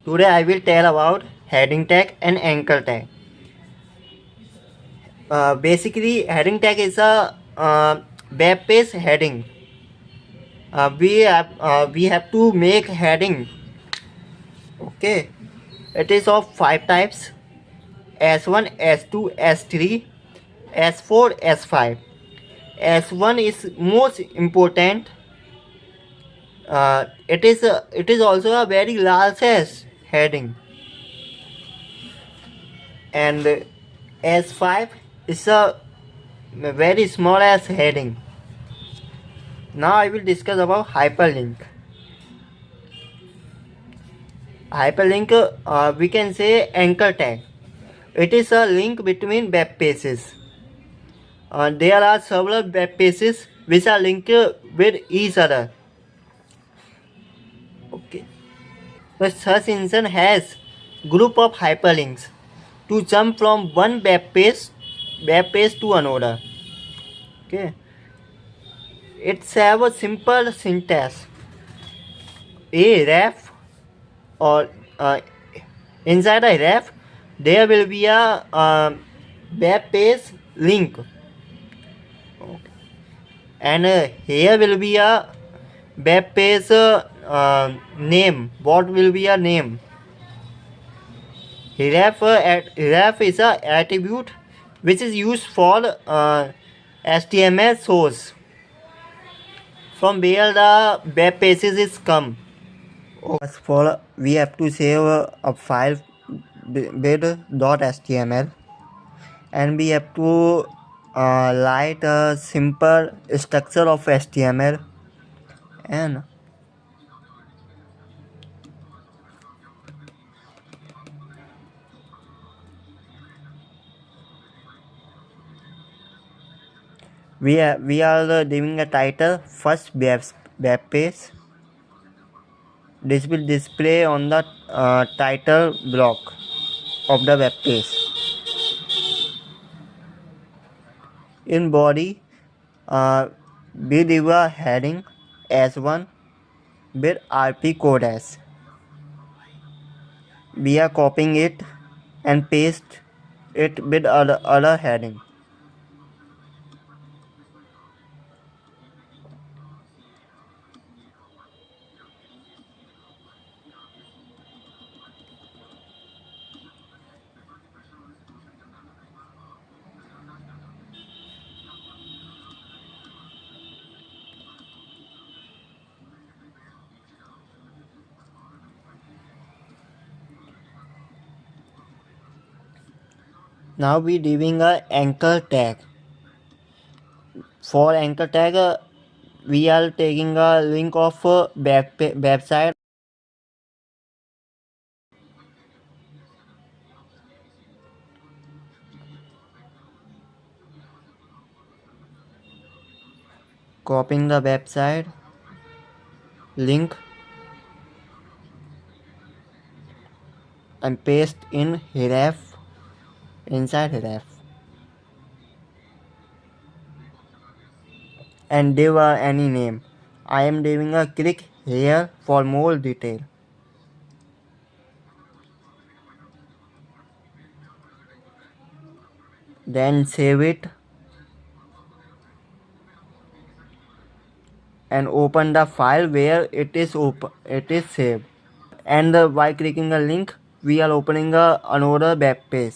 Today I will tell about heading tag and anchor tag. Basically, heading tag is a web page heading. We have to make heading. Okay, it is of 5 types: S1, S2, S3, S4, S5. S1 is most important. It is also a very largest heading, and S5 is a very small as heading. Now I will discuss about hyperlink. Hyperlink, we can say anchor tag. It is a link between web pages. There are several web pages which are linked with each other. Okay. The search engine has group of hyperlinks to jump from one web page to another. Okay. It's have a simple syntax. A ref, or inside a ref there will be a web page link, and here will be a web page name. What will be a name? Ref is a attribute which is used for HTML source from where the web pages is come. First of all, we have to save a file with.html, and we have to write a simple structure of HTML, and we are giving a title first web page. This will display on the title block of the web page. In body, we give a heading S1 with RP code S. We are copying it and paste it with other heading. Now we giving a anchor tag. For anchor tag, we are taking a link of website. Copying the website link and paste in href, inside href, and give any name. I am giving a click here for more detail. Then save it and open the file where it is saved. And by clicking a link, we are opening another web page.